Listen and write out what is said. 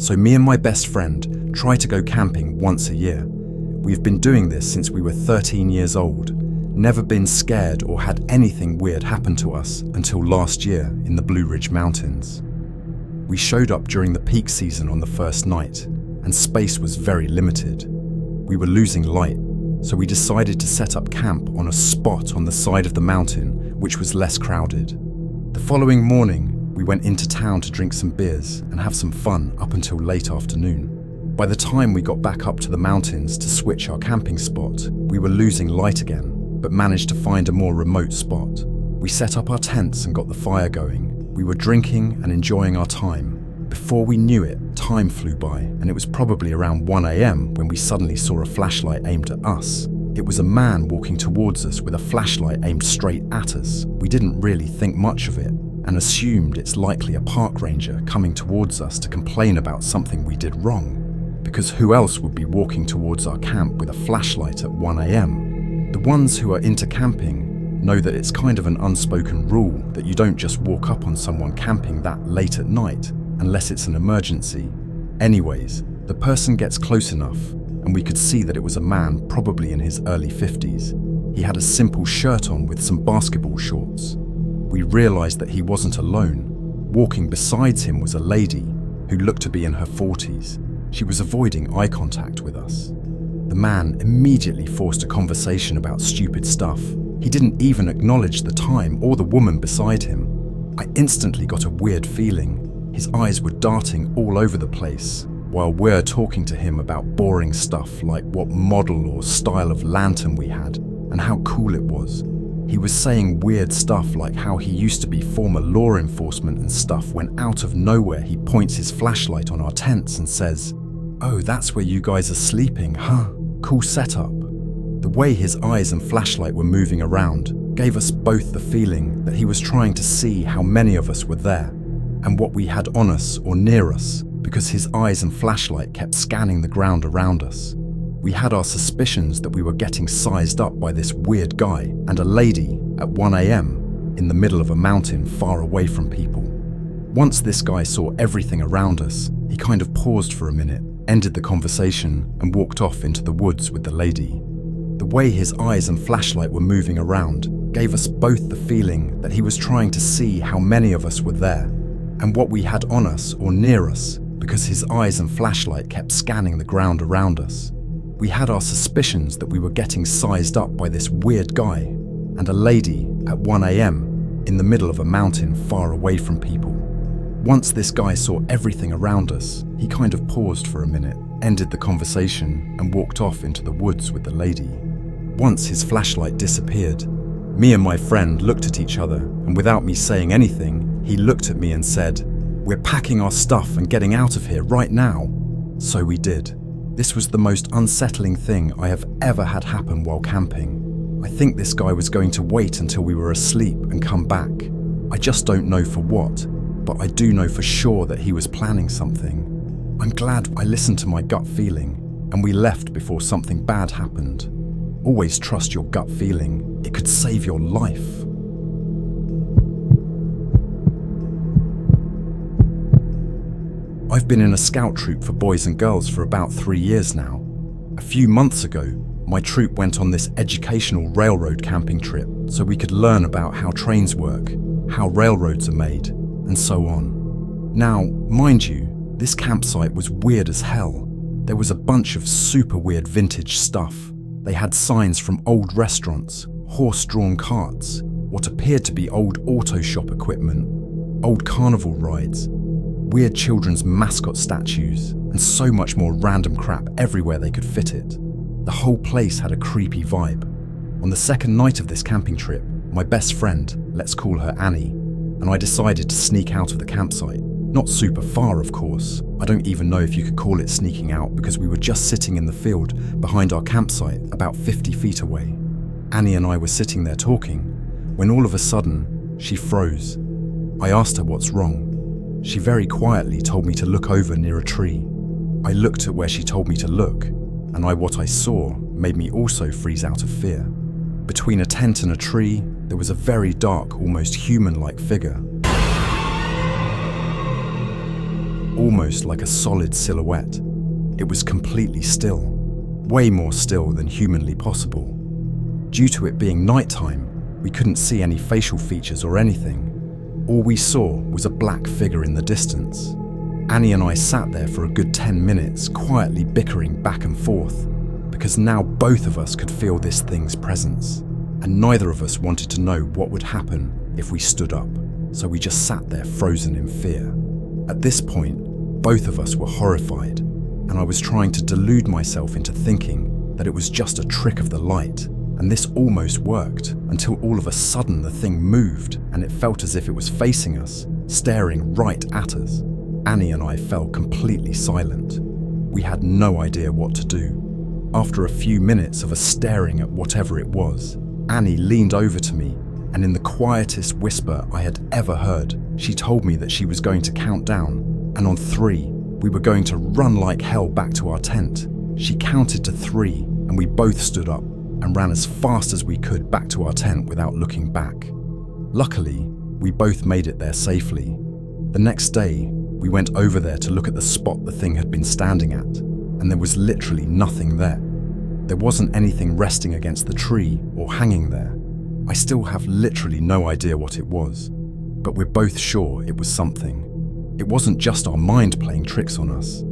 So me and my best friend try to go camping once a year. We've been doing this since we were 13 years old, never been scared or had anything weird happen to us until last year in the Blue Ridge Mountains. We showed up during the peak season on the first night, and space was very limited. We were losing light, so we decided to set up camp on a spot on the side of the mountain which was less crowded. The following morning, we went into town to drink some beers and have some fun up until late afternoon. By the time we got back up to the mountains to switch our camping spot, we were losing light again, but managed to find a more remote spot. We set up our tents and got the fire going. We were drinking and enjoying our time. Before we knew it, time flew by, and it was probably around 1 a.m. when we suddenly saw a flashlight aimed at us. It was a man walking towards us with a flashlight aimed straight at us. We didn't really think much of it, and assumed it's likely a park ranger coming towards us to complain about something we did wrong. Because who else would be walking towards our camp with a flashlight at 1 a.m? The ones who are into camping know that it's kind of an unspoken rule that you don't just walk up on someone camping that late at night, unless it's an emergency. Anyways, the person gets close enough, and we could see that it was a man probably in his early 50s. He had a simple shirt on with some basketball shorts. We realized that he wasn't alone. Walking beside him was a lady who looked to be in her 40s. She was avoiding eye contact with us. The man immediately forced a conversation about stupid stuff. He didn't even acknowledge the time or the woman beside him. I instantly got a weird feeling. His eyes were darting all over the place, while we're talking to him about boring stuff like what model or style of lantern we had and how cool it was. He was saying weird stuff like how he used to be former law enforcement and stuff when out of nowhere he points his flashlight on our tents and says, "Oh, that's where you guys are sleeping, huh? Cool setup." The way his eyes and flashlight were moving around gave us both the feeling that he was trying to see how many of us were there and what we had on us or near us, because his eyes and flashlight kept scanning the ground around us. We had our suspicions that we were getting sized up by this weird guy and a lady at 1 a.m. in the middle of a mountain far away from people. Once this guy saw everything around us, he kind of paused for a minute, ended the conversation, and walked off into the woods with the lady. The way his eyes and flashlight were moving around gave us both the feeling that he was trying to see how many of us were there and what we had on us or near us, because his eyes and flashlight kept scanning the ground around us. We had our suspicions that we were getting sized up by this weird guy and a lady at 1 a.m. in the middle of a mountain far away from people. Once this guy saw everything around us, he kind of paused for a minute, ended the conversation, and walked off into the woods with the lady. Once his flashlight disappeared, me and my friend looked at each other, and without me saying anything, he looked at me and said, "We're packing our stuff and getting out of here right now." So we did. This was the most unsettling thing I have ever had happen while camping. I think this guy was going to wait until we were asleep and come back. I just don't know for what, but I do know for sure that he was planning something. I'm glad I listened to my gut feeling, and we left before something bad happened. Always trust your gut feeling. It could save your life. I've been in a scout troop for boys and girls for about 3 years now. A few months ago, my troop went on this educational railroad camping trip so we could learn about how trains work, how railroads are made, and so on. Now, mind you, this campsite was weird as hell. There was a bunch of super weird vintage stuff. They had signs from old restaurants, horse-drawn carts, what appeared to be old auto shop equipment, old carnival rides, weird children's mascot statues, and so much more random crap everywhere they could fit it. The whole place had a creepy vibe. On the second night of this camping trip, my best friend, let's call her Annie, and I decided to sneak out of the campsite. Not super far, of course. I don't even know if you could call it sneaking out because we were just sitting in the field behind our campsite about 50 feet away. Annie and I were sitting there talking when all of a sudden she froze. I asked her what's wrong. She very quietly told me to look over near a tree. I looked at where she told me to look, and what I saw made me also freeze out of fear. Between a tent and a tree, there was a very dark, almost human-like figure. almost like a solid silhouette. It was completely still, way more still than humanly possible. Due to it being nighttime, we couldn't see any facial features or anything. All we saw was a black figure in the distance. Annie and I sat there for a good 10 minutes, quietly bickering back and forth, because now both of us could feel this thing's presence, and neither of us wanted to know what would happen if we stood up, so we just sat there frozen in fear. At this point, both of us were horrified, and I was trying to delude myself into thinking that it was just a trick of the light, and this almost worked, until all of a sudden the thing moved, and it felt as if it was facing us, staring right at us. Annie and I fell completely silent. We had no idea what to do. After a few minutes of us staring at whatever it was, Annie leaned over to me, and in the quietest whisper I had ever heard, she told me that she was going to count down, and on 3, we were going to run like hell back to our tent. She counted to 3, and we both stood up and ran as fast as we could back to our tent without looking back. Luckily, we both made it there safely. The next day, we went over there to look at the spot the thing had been standing at, and there was literally nothing there. There wasn't anything resting against the tree or hanging there. I still have literally no idea what it was, but we're both sure it was something. It wasn't just our mind playing tricks on us.